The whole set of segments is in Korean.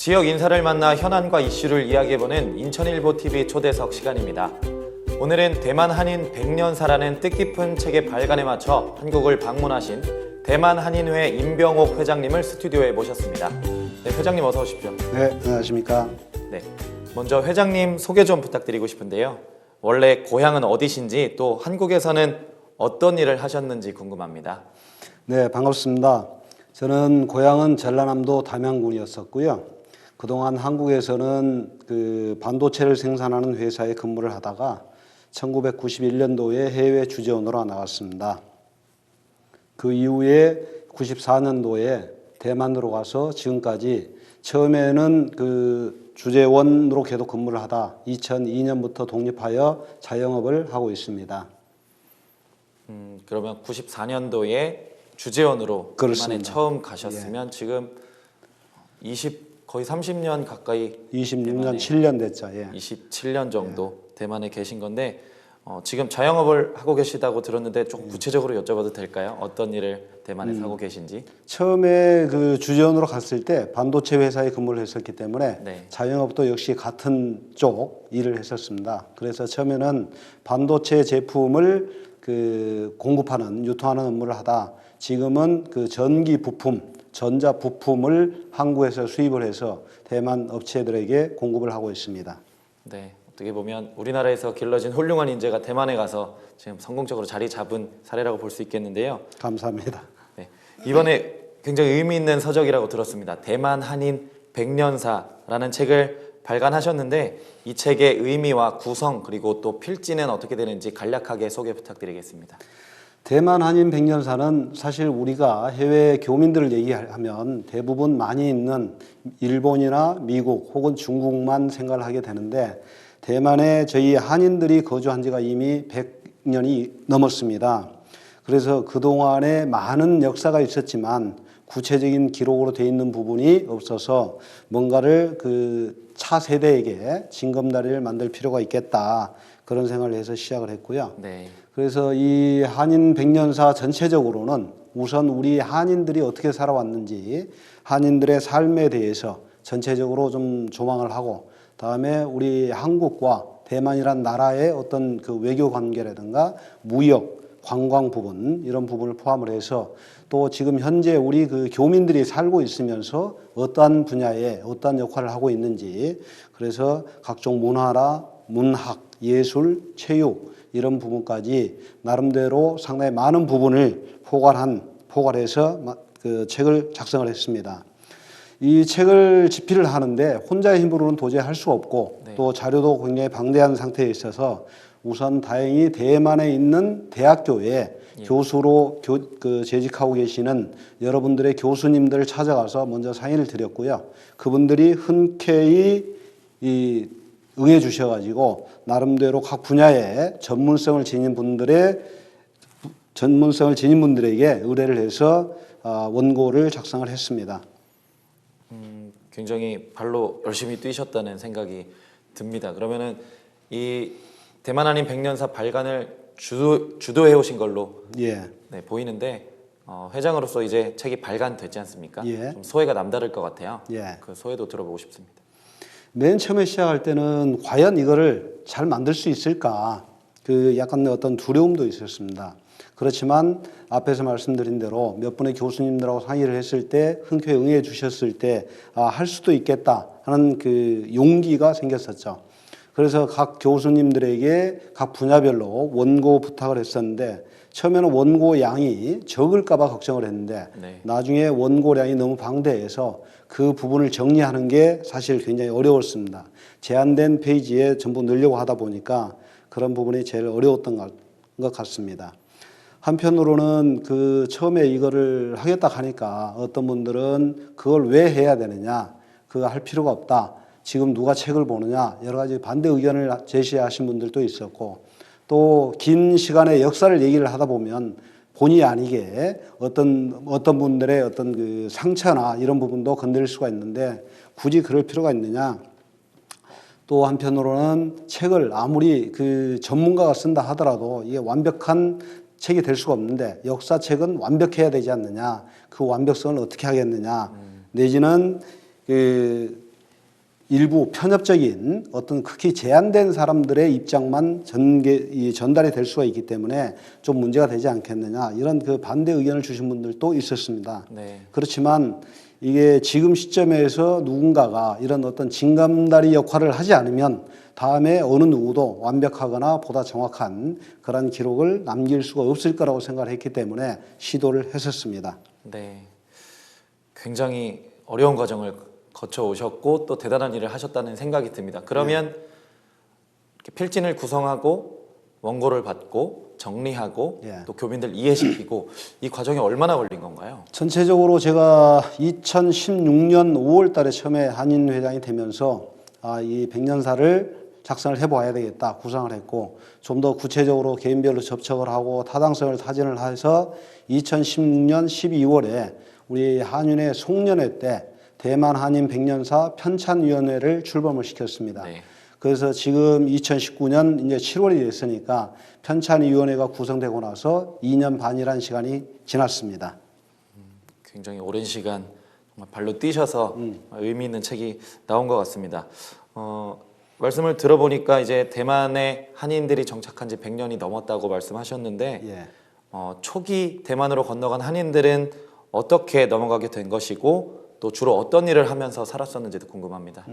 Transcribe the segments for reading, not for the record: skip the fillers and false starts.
지역 인사를 만나 현안과 이슈를 이야기해보는 인천일보TV 초대석 시간입니다. 오늘은 대만 한인 100년사라는 뜻깊은 책의 발간에 맞춰 한국을 방문하신 대만 한인회 임병옥 회장님을 스튜디오에 모셨습니다. 네, 회장님 어서 오십시오. 네, 안녕하십니까. 네, 먼저 회장님 소개 좀 부탁드리고 싶은데요. 원래 고향은 어디신지 또 한국에서는 어떤 일을 하셨는지 궁금합니다. 네, 반갑습니다. 저는 고향은 전라남도 담양군이었었고요. 그동안 한국에서는 반도체를 생산하는 회사에 근무를 하다가 1991년도에 해외 주재원으로 나갔습니다. 그 이후에 94년도에 대만으로 가서 지금까지 처음에는 주재원으로 계속 근무를 하다 2002년부터 독립하여 자영업을 하고 있습니다. 그러면 94년도에 주재원으로 대만에 처음 가셨으면 지금 거의 30년 가까이 26년, 7년 됐죠. 예. 27년 정도 대만에 계신 건데 지금 자영업을 하고 계시다고 들었는데 조금 구체적으로 여쭤봐도 될까요? 어떤 일을 대만에서 하고 계신지? 처음에 주재원으로 갔을 때 반도체 회사에 근무를 했었기 때문에 네. 자영업도 역시 같은 쪽 일을 했었습니다. 그래서 처음에는 반도체 제품을 공급하는 유통하는 업무를 하다 지금은 전기 부품, 전자 부품을 한국에서 수입을 해서 대만 업체들에게 공급을 하고 있습니다. 네, 어떻게 보면 우리나라에서 길러진 훌륭한 인재가 대만에 가서 지금 성공적으로 자리 잡은 사례라고 볼 수 있겠는데요. 감사합니다. 네, 이번에 굉장히 의미 있는 서적이라고 들었습니다. 대만 한인 100년사라는 책을 발간하셨는데 이 책의 의미와 구성 그리고 또 필지는 어떻게 되는지 간략하게 소개 부탁드리겠습니다. 대만 한인 100년사는 사실 우리가 해외 교민들을 얘기하면 대부분 많이 있는 일본이나 미국 혹은 중국만 생각을 하게 되는데 대만에 저희 한인들이 거주한 지가 이미 100년이 넘었습니다. 그래서 그동안에 많은 역사가 있었지만 구체적인 기록으로 되어 있는 부분이 없어서 뭔가를 차세대에게 징검다리를 만들 필요가 있겠다. 그런 생각을 해서 시작을 했고요. 네. 그래서 이 한인 100년사 전체적으로는 우선 우리 한인들이 어떻게 살아왔는지 한인들의 삶에 대해서 전체적으로 좀 조망을 하고 다음에 우리 한국과 대만이란 나라의 어떤 외교 관계라든가 무역, 관광 부분 이런 부분을 포함을 해서 또 지금 현재 우리 교민들이 살고 있으면서 어떠한 분야에 어떠한 역할을 하고 있는지 그래서 각종 문화나 문학, 예술, 체육 이런 부분까지 나름대로 상당히 많은 부분을 포괄해서 책을 작성을 했습니다. 이 책을 집필을 하는데 혼자의 힘으로는 도저히 할 수 없고 네. 또 자료도 굉장히 방대한 상태에 있어서 우선 다행히 대만에 있는 대학교에 교수로 재직하고 계시는 여러분들의 교수님들을 찾아가서 먼저 상의를 드렸고요. 그분들이 흔쾌히 응해 주셔가지고 나름대로 각 분야에 전문성을 지닌 분들에게 의뢰를 해서 원고를 작성을 했습니다. 굉장히 발로 열심히 뛰셨다는 생각이 듭니다. 그러면은 이 대만 한인 100년사 발간을 주도해 오신 걸로 예. 네, 보이는데 회장으로서 이제 책이 발간됐지 않습니까? 예. 좀 소회가 남다를 것 같아요. 예. 그 소회도 들어보고 싶습니다. 맨 처음에 시작할 때는 과연 이거를 잘 만들 수 있을까 약간 어떤 두려움도 있었습니다. 그렇지만 앞에서 말씀드린 대로 몇 분의 교수님들하고 상의를 했을 때 흔쾌히 응해 주셨을 때 할 수도 있겠다 하는 용기가 생겼었죠. 그래서 각 교수님들에게 각 분야별로 원고 부탁을 했었는데 처음에는 원고 양이 적을까 봐 걱정을 했는데 네. 나중에 원고량이 너무 방대해서 그 부분을 정리하는 게 사실 굉장히 어려웠습니다. 제한된 페이지에 전부 넣으려고 하다 보니까 그런 부분이 제일 어려웠던 것 같습니다. 한편으로는 처음에 이거를 하겠다 하니까 어떤 분들은 그걸 왜 해야 되느냐, 그거 할 필요가 없다. 지금 누가 책을 보느냐, 여러 가지 반대 의견을 제시하신 분들도 있었고 또 긴 시간의 역사를 얘기를 하다 보면 본의 아니게 어떤 분들의 어떤 상처나 이런 부분도 건드릴 수가 있는데 굳이 그럴 필요가 있느냐. 또 한편으로는 책을 아무리 전문가가 쓴다 하더라도 이게 완벽한 책이 될 수가 없는데 역사책은 완벽해야 되지 않느냐. 그 완벽성을 어떻게 하겠느냐. 내지는 일부 편협적인 어떤 극히 제한된 사람들의 입장만 전달이 될 수가 있기 때문에 좀 문제가 되지 않겠느냐 이런 그 반대 의견을 주신 분들도 있었습니다. 네. 그렇지만 이게 지금 시점에서 누군가가 이런 어떤 징검다리 역할을 하지 않으면 다음에 어느 누구도 완벽하거나 보다 정확한 그런 기록을 남길 수가 없을 거라고 생각을 했기 때문에 시도를 했었습니다. 네. 굉장히 어려운 과정을 거쳐 오셨고 또 대단한 일을 하셨다는 생각이 듭니다. 그러면 이렇게 필진을 구성하고 원고를 받고 정리하고 또 교민들 이해시키고 이 과정이 얼마나 걸린 건가요? 전체적으로 제가 2016년 5월 달에 처음에 한인회장이 되면서 이 백년사를 작성을 해봐야 되겠다 구상을 했고 좀 더 구체적으로 개인별로 접촉을 하고 타당성을 타진을 해서 2016년 12월에 우리 한윤회 송년회 때 대만 한인 백년사 편찬위원회를 출범을 시켰습니다. 네. 그래서 지금 2019년 이제 7월이 됐으니까 편찬위원회가 구성되고 나서 2년 반이라는 시간이 지났습니다. 굉장히 오랜 시간 정말 발로 뛰셔서 의미 있는 책이 나온 것 같습니다. 말씀을 들어보니까 이제 대만에 한인들이 정착한 지 100년이 넘었다고 말씀하셨는데 초기 대만으로 건너간 한인들은 어떻게 넘어가게 된 것이고 또 주로 어떤 일을 하면서 살았었는지도 궁금합니다.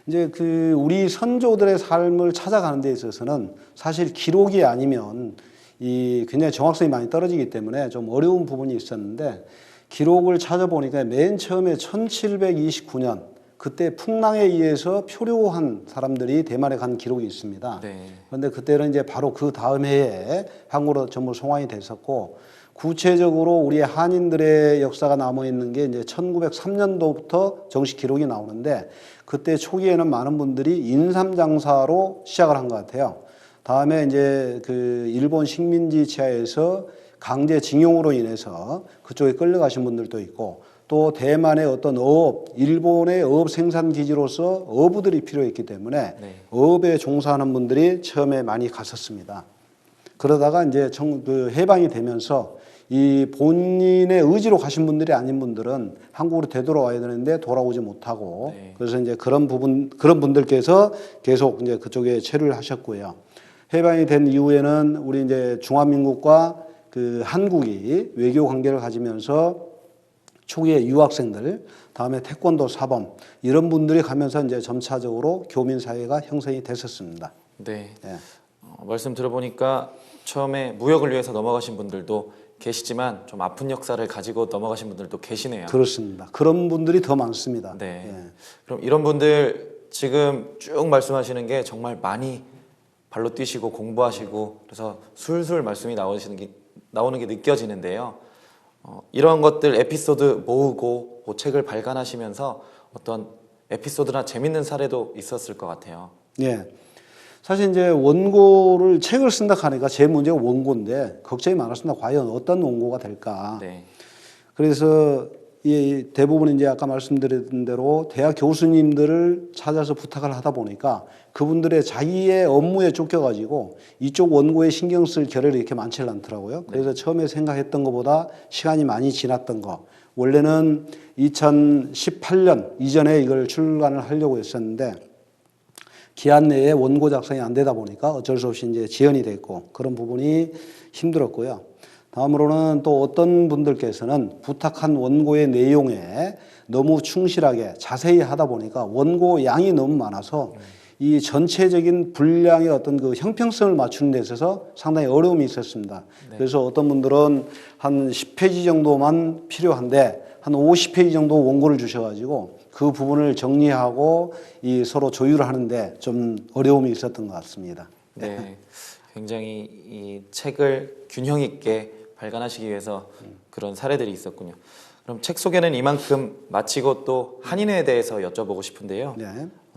이제 그 우리 선조들의 삶을 찾아가는 데 있어서는 사실 기록이 아니면 이 굉장히 정확성이 많이 떨어지기 때문에 좀 어려운 부분이 있었는데 기록을 찾아보니까 맨 처음에 1729년 그때 풍랑에 의해서 표류한 사람들이 대만에 간 기록이 있습니다. 네. 그런데 그때는 이제 바로 그 다음 해에 한국으로 전부 송환이 됐었고 구체적으로 우리 한인들의 역사가 남아 있는 게 이제 1903년도부터 정식 기록이 나오는데 그때 초기에는 많은 분들이 인삼 장사로 시작을 한 것 같아요. 다음에 이제 그 일본 식민지 지하에서 강제 징용으로 인해서 그쪽에 끌려가신 분들도 있고 또 대만의 어떤 어업, 일본의 어업 생산 기지로서 어부들이 필요했기 때문에 어업에 종사하는 분들이 처음에 많이 갔었습니다. 그러다가 이제 그 해방이 되면서 이 본인의 의지로 가신 분들이 아닌 분들은 한국으로 되돌아와야 되는데 돌아오지 못하고 그래서 이제 그런 분들께서 계속 이제 그쪽에 체류를 하셨고요. 해방이 된 이후에는 우리 이제 중화민국과 그 한국이 외교 관계를 가지면서 초기에 유학생들, 다음에 태권도 사범 이런 분들이 가면서 이제 점차적으로 교민 사회가 형성이 됐었습니다. 네. 말씀 들어보니까 처음에 무역을 위해서 넘어가신 분들도 계시지만 좀 아픈 역사를 가지고 넘어가신 분들도 계시네요. 그렇습니다. 그런 분들이 더 많습니다. 네. 그럼 이런 분들 지금 쭉 말씀하시는 게 정말 많이 발로 뛰시고 공부하시고 그래서 술술 말씀이 나오는 게 느껴지는데요. 이런 것들 에피소드 모으고 책을 발간하시면서 어떤 에피소드나 재밌는 사례도 있었을 것 같아요. 예. 사실 이제 원고를 책을 쓴다 하니까 제 문제가 원고인데 걱정이 많았습니다. 과연 어떤 원고가 될까? 네. 그래서 이 대부분 이제 아까 말씀드린 대로 대학 교수님들을 찾아서 부탁을 하다 보니까 그분들의 자기의 업무에 쫓겨가지고 이쪽 원고에 신경 쓸 겨를이 이렇게 많지는 않더라고요. 그래서 처음에 생각했던 것보다 시간이 많이 지났던 거. 원래는 2018년 이전에 이걸 출간을 하려고 했었는데 기한 내에 원고 작성이 안 되다 보니까 어쩔 수 없이 이제 지연이 됐고 그런 부분이 힘들었고요. 다음으로는 또 어떤 분들께서는 부탁한 원고의 내용에 너무 충실하게 자세히 하다 보니까 원고 양이 너무 많아서 이 전체적인 분량의 어떤 그 형평성을 맞추는 데 있어서 상당히 어려움이 있었습니다. 그래서 어떤 분들은 한 10페이지 정도만 필요한데 한 50페이지 정도 원고를 주셔가지고 그 부분을 정리하고 이 서로 조율을 하는데 좀 어려움이 있었던 것 같습니다. 네. 굉장히 이 책을 균형 있게 발간하시기 위해서 그런 사례들이 있었군요. 그럼 책 소개는 이만큼 마치고 또 한인회에 대해서 여쭤보고 싶은데요.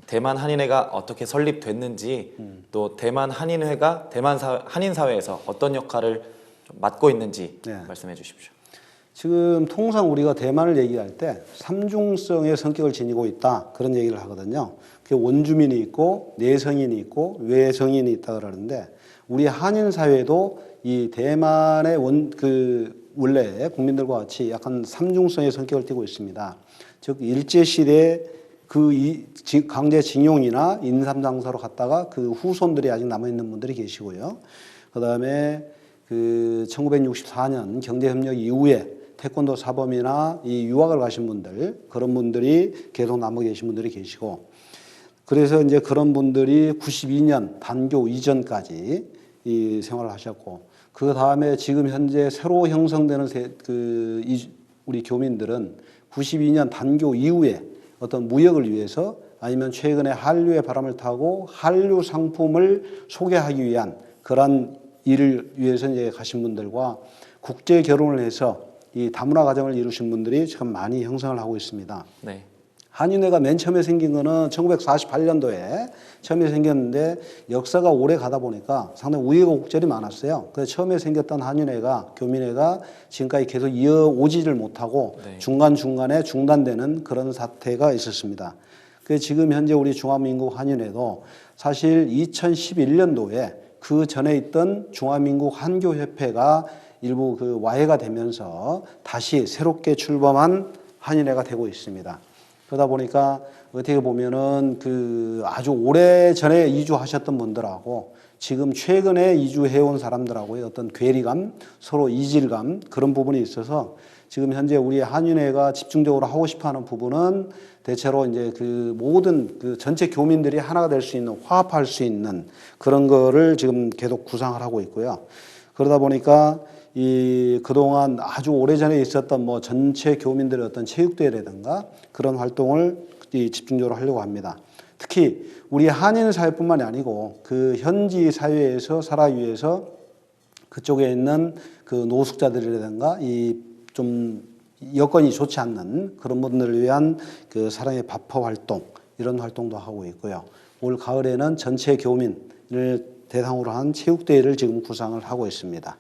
대만 한인회가 어떻게 설립됐는지 또 대만 한인회가 한인 사회에서 어떤 역할을 좀 맡고 있는지 말씀해 주십시오. 지금 통상 우리가 대만을 얘기할 때 삼중성의 성격을 지니고 있다 그런 얘기를 하거든요. 그게 원주민이 있고 내성인이 있고 외성인이 있다 그러는데 우리 한인 사회도 이 대만의 원래 국민들과 같이 약간 삼중성의 성격을 띠고 있습니다. 즉 일제 시대 강제징용이나 인삼장사로 갔다가 그 후손들이 아직 남아있는 분들이 계시고요. 그 다음에 그 1964년 경제협력 이후에 태권도 사범이나 이 유학을 가신 분들, 그런 분들이 계속 남아 계신 분들이 계시고, 그래서 이제 그런 분들이 92년 단교 이전까지 이 생활을 하셨고, 그 다음에 지금 현재 새로 형성되는 우리 교민들은 92년 단교 이후에 어떤 무역을 위해서 아니면 최근에 한류의 바람을 타고 한류 상품을 소개하기 위한 그런 일을 위해서 이제 가신 분들과 국제 결혼을 해서 이 다문화 가정을 이루신 분들이 참 많이 형성을 하고 있습니다. 네. 한인회가 맨 처음에 생긴 거는 1948년도에 처음에 생겼는데 역사가 오래 가다 보니까 상당히 우여곡절이 많았어요. 그래서 처음에 생겼던 한인회가, 교민회가 지금까지 계속 이어오지를 못하고 네. 중간중간에 중단되는 그런 사태가 있었습니다. 그래서 지금 현재 우리 중화민국 한인회도 사실 2011년도에 그 전에 있던 중화민국 한교협회가 일부 그 와해가 되면서 다시 새롭게 출범한 한인회가 되고 있습니다. 그러다 보니까 어떻게 보면은 그 아주 오래 전에 이주하셨던 분들하고 지금 최근에 이주해온 사람들하고의 어떤 괴리감, 서로 이질감 그런 부분이 있어서 지금 현재 우리 한인회가 집중적으로 하고 싶어 하는 부분은 대체로 이제 그 모든 그 전체 교민들이 하나가 될 수 있는, 화합할 수 있는 그런 거를 지금 계속 구상을 하고 있고요. 그러다 보니까 이 그동안 아주 오래전에 있었던 뭐 전체 교민들의 어떤 체육대회라든가 그런 활동을 집중적으로 하려고 합니다. 특히 우리 한인 사회뿐만이 아니고 그 현지 사회에서 살아가기 위해서 그쪽에 있는 그 노숙자들이라든가 이 좀 여건이 좋지 않는 그런 분들을 위한 그 사랑의 밥퍼 활동 이런 활동도 하고 있고요. 올 가을에는 전체 교민을 대상으로 한 체육대회를 지금 구상을 하고 있습니다.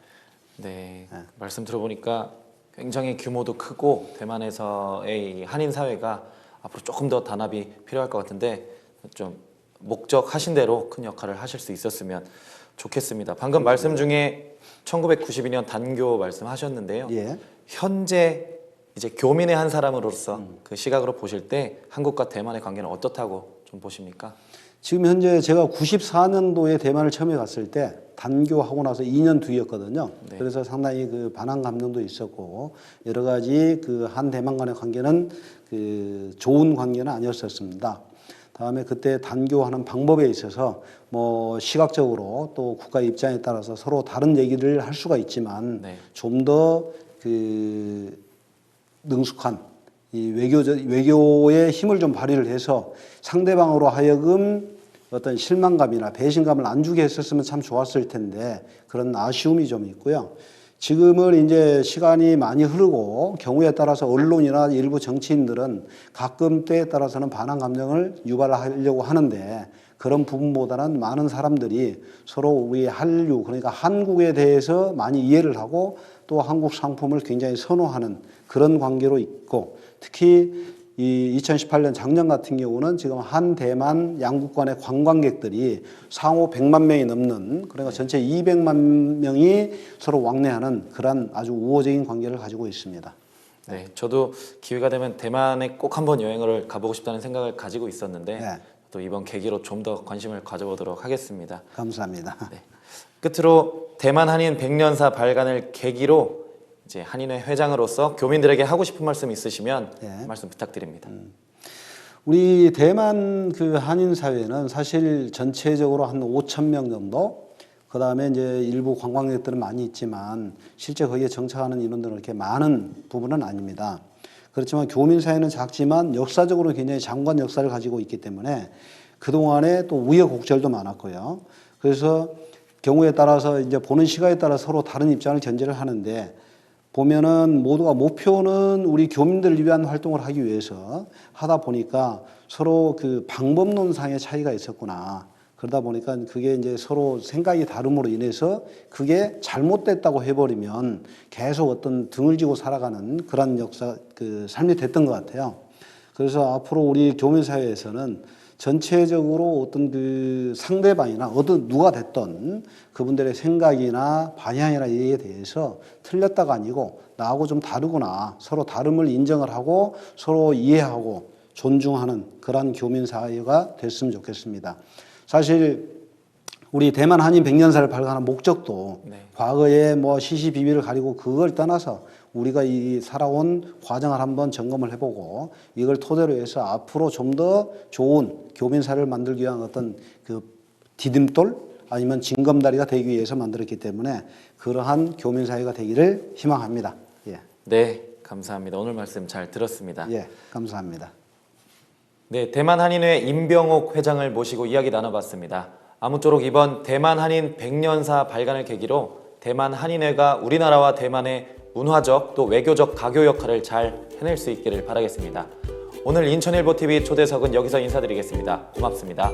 네. 말씀 들어보니까 굉장히 규모도 크고 대만에서의 이 한인 사회가 앞으로 조금 더 단합이 필요할 것 같은데 좀 목적하신 대로 큰 역할을 하실 수 있었으면 좋겠습니다. 방금 말씀 중에 1992년 단교 말씀하셨는데요. 예. 현재 이제 교민의 한 사람으로서 그 시각으로 보실 때 한국과 대만의 관계는 어떻다고 좀 보십니까? 지금 현재 제가 94년도에 대만을 처음에 갔을 때 단교하고 나서 2년 뒤였거든요. 네. 그래서 상당히 그 반한 감정도 있었고 여러 가지 그 한 대만 간의 관계는 그 좋은 관계는 아니었었습니다. 다음에 그때 단교하는 방법에 있어서 뭐 시각적으로 또 국가 입장에 따라서 서로 다른 얘기를 할 수가 있지만 네. 좀 더 그 능숙한 이 외교의 힘을 좀 발휘를 해서 상대방으로 하여금 어떤 실망감이나 배신감을 안 주게 했었으면 참 좋았을 텐데 그런 아쉬움이 좀 있고요. 지금은 이제 시간이 많이 흐르고 경우에 따라서 언론이나 일부 정치인들은 가끔 때에 따라서는 반한 감정을 유발하려고 하는데 그런 부분보다는 많은 사람들이 서로 우리 한류 그러니까 한국에 대해서 많이 이해를 하고 또 한국 상품을 굉장히 선호하는 그런 관계로 있고 특히 이 2018년 작년 같은 경우는 지금 한 대만 양국 간의 관광객들이 상호 100만 명이 넘는 그러니까 전체 200만 명이 서로 왕래하는 그런 아주 우호적인 관계를 가지고 있습니다. 네, 저도 기회가 되면 대만에 꼭 한번 여행을 가보고 싶다는 생각을 가지고 있었는데 네. 또 이번 계기로 좀 더 관심을 가져보도록 하겠습니다. 감사합니다. 네. 끝으로 대만 한인 100년사 발간을 계기로 이제 한인회 회장으로서 교민들에게 하고 싶은 말씀 있으시면 네. 말씀 부탁드립니다. 우리 대만 그 한인 사회는 사실 전체적으로 한 5천 명 정도, 그 다음에 이제 일부 관광객들은 많이 있지만 실제 거기에 정착하는 인원들은 그렇게 많은 부분은 아닙니다. 그렇지만 교민 사회는 작지만 역사적으로 굉장히 장관 역사를 가지고 있기 때문에 그동안에 또 우여곡절도 많았고요. 그래서 경우에 따라서 이제 보는 시각에 따라 서로 다른 입장을 견지를 하는데 보면은 모두가 목표는 우리 교민들을 위한 활동을 하기 위해서 하다 보니까 서로 그 방법론상의 차이가 있었구나. 그러다 보니까 그게 이제 서로 생각이 다름으로 인해서 그게 잘못됐다고 해버리면 계속 어떤 등을 지고 살아가는 그런 역사, 그 삶이 됐던 것 같아요. 그래서 앞으로 우리 교민사회에서는 전체적으로 어떤 그 상대방이나 어떤 누가 됐던 그분들의 생각이나 방향이나 이에 대해서 틀렸다가 아니고 나하고 좀 다르구나. 서로 다름을 인정을 하고 서로 이해하고 존중하는 그러한 교민 사회가 됐으면 좋겠습니다. 사실 우리 대만 한인 백년사를 발간한 목적도 과거에 뭐 시시비비를 가리고 그걸 떠나서 우리가 이 살아온 과정을 한번 점검을 해보고 이걸 토대로 해서 앞으로 좀 더 좋은 교민 사회를 만들기 위한 어떤 그 디딤돌 아니면 징검다리가 되기 위해서 만들었기 때문에 그러한 교민 사회가 되기를 희망합니다. 예. 네, 감사합니다. 오늘 말씀 잘 들었습니다. 예, 감사합니다. 네, 대만 한인회 임병옥 회장을 모시고 이야기 나눠봤습니다. 아무쪼록 이번 대만 한인 백년사 발간을 계기로 대만 한인회가 우리나라와 대만의 문화적 또 외교적 가교 역할을 잘 해낼 수 있기를 바라겠습니다. 오늘 인천일보TV 초대석은 여기서 인사드리겠습니다. 고맙습니다.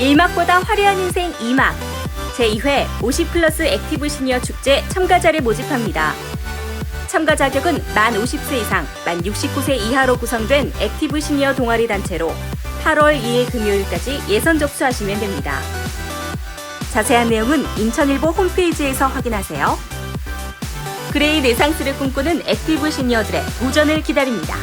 일막보다 화려한 인생 2막 제2회 50플러스 액티브 시니어 축제 참가자를 모집합니다. 참가 자격은 만 50세 이상, 만 69세 이하로 구성된 액티브 시니어 동아리 단체로 8월 2일 금요일까지 예선 접수하시면 됩니다. 자세한 내용은 인천일보 홈페이지에서 확인하세요. 그레이 네상스를 꿈꾸는 액티브 시니어들의 도전을 기다립니다.